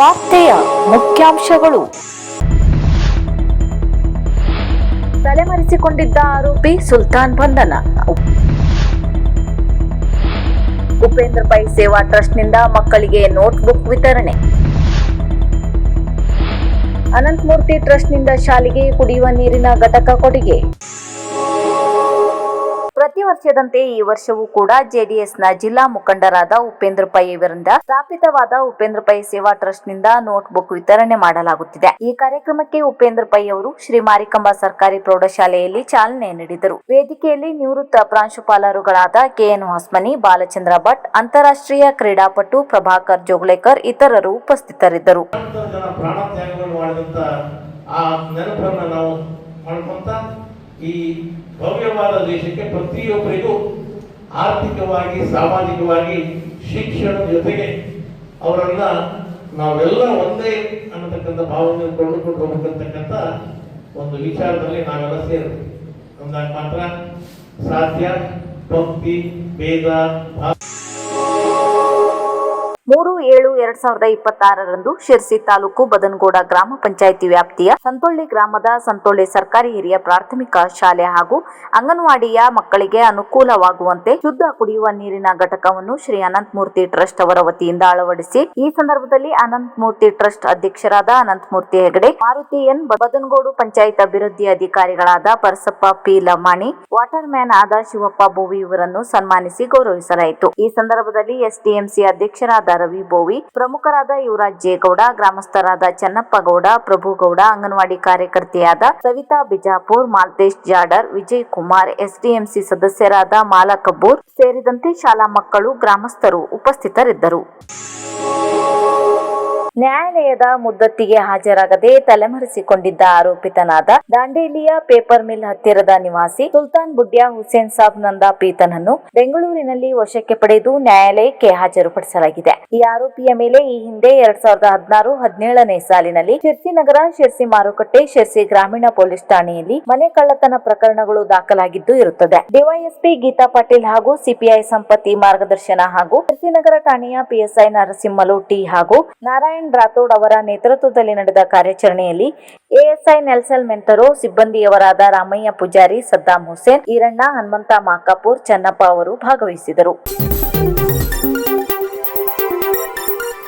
ವಾರ್ತೆಯ ಮುಖ್ಯಾಂಶಗಳು. ತಲೆಮರೆಸಿಕೊಂಡಿದ್ದ ಆರೋಪಿ ಸುಲ್ತಾನ್ ಬಂಧನ. ಉಪೇಂದ್ರ ಪೈ ಸೇವಾ ಟ್ರಸ್ಟ್ನಿಂದ ಮಕ್ಕಳಿಗೆ ನೋಟ್ಬುಕ್ ವಿತರಣೆ. ಅನಂತಮೂರ್ತಿ ಟ್ರಸ್ಟ್ನಿಂದ ಶಾಲೆಗೆ ಕುಡಿಯುವ ನೀರಿನ ಘಟಕ ಕೊಡುಗೆ. ಪ್ರತಿ ವರ್ಷದಂತೆ ಈ ವರ್ಷವೂ ಕೂಡ ಜೆಡಿಎಸ್ನ ಜಿಲ್ಲಾ ಮುಖಂಡರಾದ ಉಪೇಂದ್ರ ಪೈ ಇವರಿಂದ ಸ್ಥಾಪಿತವಾದ ಉಪೇಂದ್ರ ಪೈ ಸೇವಾ ಟ್ರಸ್ಟ್ನಿಂದ ನೋಟ್ಬುಕ್ ವಿತರಣೆ ಮಾಡಲಾಗುತ್ತಿದೆ. ಈ ಕಾರ್ಯಕ್ರಮಕ್ಕೆ ಉಪೇಂದ್ರ ಪೈ ಅವರು ಶ್ರೀ ಮಾರಿಕಾಂಬಾ ಸರ್ಕಾರಿ ಪ್ರೌಢಶಾಲೆಯಲ್ಲಿ ಚಾಲನೆ ನೀಡಿದರು. ವೇದಿಕೆಯಲ್ಲಿ ನಿವೃತ್ತ ಪ್ರಾಂಶುಪಾಲರುಗಳಾದ ಕೆಎನ್ ಹೊಸ್ಮನಿ, ಬಾಲಚಂದ್ರ ಭಟ್, ಅಂತಾರಾಷ್ಟ್ರೀಯ ಕ್ರೀಡಾಪಟು ಪ್ರಭಾಕರ್ ಜೋಗ್ಲೇಕರ್ ಇತರರು ಉಪಸ್ಥಿತರಿದ್ದರು. ಈ ಭವ್ಯವಾದ ದೇಶಕ್ಕೆ ಪ್ರತಿಯೊಬ್ಬರಿಗೂ ಆರ್ಥಿಕವಾಗಿ, ಸಾಮಾಜಿಕವಾಗಿ, ಶಿಕ್ಷಣದ ಜೊತೆಗೆ ಅವರನ್ನ ನಾವೆಲ್ಲ ಒಂದೇ ಅನ್ನತಕ್ಕಂಥ ಭಾವನೆ ಕೊಂಡುಕೊಂಡು ಹೋಗ್ಬೇಕಂತಕ್ಕಂಥ ಒಂದು ವಿಚಾರದಲ್ಲಿ ನಾವೆಲ್ಲ ಸೇರ್ತೀವಿ. ಅಂದಾಗ ಮಾತ್ರ ಸಾಧ್ಯ. ಭಕ್ತಿ, ಭೇದ 3/7/2026 ಶಿರ್ಸಿ ತಾಲೂಕು ಬದನಗೋಡ ಗ್ರಾಮ ಪಂಚಾಯಿತಿ ವ್ಯಾಪ್ತಿಯ ಸಂತೊಳ್ಳಿ ಗ್ರಾಮದ ಸಂತೊಳ್ಳಿ ಸರ್ಕಾರಿ ಹಿರಿಯ ಪ್ರಾಥಮಿಕ ಶಾಲೆ ಹಾಗೂ ಅಂಗನವಾಡಿಯ ಮಕ್ಕಳಿಗೆ ಅನುಕೂಲವಾಗುವಂತೆ ಶುದ್ಧ ಕುಡಿಯುವ ನೀರಿನ ಘಟಕವನ್ನು ಶ್ರೀ ಅನಂತಮೂರ್ತಿ ಟ್ರಸ್ಟ್ ಅವರ ವತಿಯಿಂದ ಅಳವಡಿಸಿ ಈ ಸಂದರ್ಭದಲ್ಲಿ ಅನಂತಮೂರ್ತಿ ಟ್ರಸ್ಟ್ ಅಧ್ಯಕ್ಷರಾದ ಅನಂತಮೂರ್ತಿ ಹೆಗಡೆ, ಮಾರುತಿ ಎನ್, ಬದನಗೋಡು ಪಂಚಾಯತ್ ಅಭಿವೃದ್ಧಿ ಅಧಿಕಾರಿಗಳಾದ Parasappa P Lamani, water man ಆದ ಶಿವಪ್ಪ ಬೋವಿ ಇವರನ್ನು ಸನ್ಮಾನಿಸಿ ಗೌರವಿಸಲಾಯಿತು. ಈ ಸಂದರ್ಭದಲ್ಲಿ ಎಸ್ಡಿಎಂಸಿ ಅಧ್ಯಕ್ಷರಾದ ರವಿ ಬೋವಿ, ಪ್ರಮುಖರಾದ ಯುವರಾಜ್ ಜೇಗೌಡ, ಗ್ರಾಮಸ್ಥರಾದ ಚನ್ನಪ್ಪ ಗೌಡ, ಪ್ರಭುಗೌಡ, ಅಂಗನವಾಡಿ ಕಾರ್ಯಕರ್ತೆಯಾದ ಸವಿತಾ ಬಿಜಾಪುರ್, ಮಾಲ್ತೇಶ್ ಜಾಡರ್, ವಿಜಯ್ ಕುಮಾರ್, ಎಸ್ಡಿಎಂಸಿ ಸದಸ್ಯರಾದ ಮಾಲಾ ಕಬ್ಬೂರ್ ಸೇರಿದಂತೆ ಶಾಲಾ ಮಕ್ಕಳು, ಗ್ರಾಮಸ್ಥರು ಉಪಸ್ಥಿತರಿದ್ದರು. ನ್ಯಾಯಾಲಯದ ಮುದ್ದತ್ತಿಗೆ ಹಾಜರಾಗದೆ ತಲೆಮರೆಸಿಕೊಂಡಿದ್ದ ಆರೋಪಿತನಾದ ದಾಂಡೇಲಿಯ ಪೇಪರ್ ಮಿಲ್ ಹತ್ತಿರದ ನಿವಾಸಿ ಸುಲ್ತಾನ್ ಬುಡ್ಯಾ ಹುಸೇನ್ ಸಾಬ್ ನಂದಾ ಪೀತನನ್ನು ಬೆಂಗಳೂರಿನಲ್ಲಿ ವಶಕ್ಕೆ ಪಡೆದು ನ್ಯಾಯಾಲಯಕ್ಕೆ ಹಾಜರುಪಡಿಸಲಾಗಿದೆ. ಈ ಆರೋಪಿಯ ಮೇಲೆ ಈ ಹಿಂದೆ 2016-17ನೇ ಸಾಲಿನಲ್ಲಿ ಶಿರ್ಸಿ ನಗರ, ಶಿರ್ಸಿ ಮಾರುಕಟ್ಟೆ, ಶಿರ್ಸಿ ಗ್ರಾಮೀಣ ಪೊಲೀಸ್ ಠಾಣೆಯಲ್ಲಿ ಮನೆ ಕಳ್ಳತನ ಪ್ರಕರಣಗಳು ದಾಖಲಾಗಿದ್ದು ಇರುತ್ತದೆ. ಡಿವೈಎಸ್ಪಿ ಗೀತಾ ಪಾಟೀಲ್ ಹಾಗೂ ಸಿಪಿಐ ಸಂಪತ್ತಿ ಮಾರ್ಗದರ್ಶನ ಹಾಗೂ ಶಿರ್ಸಿ ನಗರ ಠಾಣೆಯ ಪಿಎಸ್ಐ ನರಸಿಂಹಲು ಟಿ ಹಾಗೂ ನಾರಾಯಣ್ ರಾಥೋಡ್ ಅವರ ನೇತೃತ್ವದಲ್ಲಿ ನಡೆದ ಕಾರ್ಯಾಚರಣೆಯಲ್ಲಿ ಎಎಸ್ಐ ನೆಲ್ಸನ್ ಮೆಂತರೋ, ಸಿಬ್ಬಂದಿಯವರಾದ ರಾಮಯ್ಯ ಪೂಜಾರಿ, ಸದ್ದಾಂ ಹುಸೇನ್, ಈರಣ್ಣ, ಹನುಮಂತ ಮಾಕಾಪುರ್, ಚನ್ನಪ್ಪ ಅವರು ಭಾಗವಹಿಸಿದರು.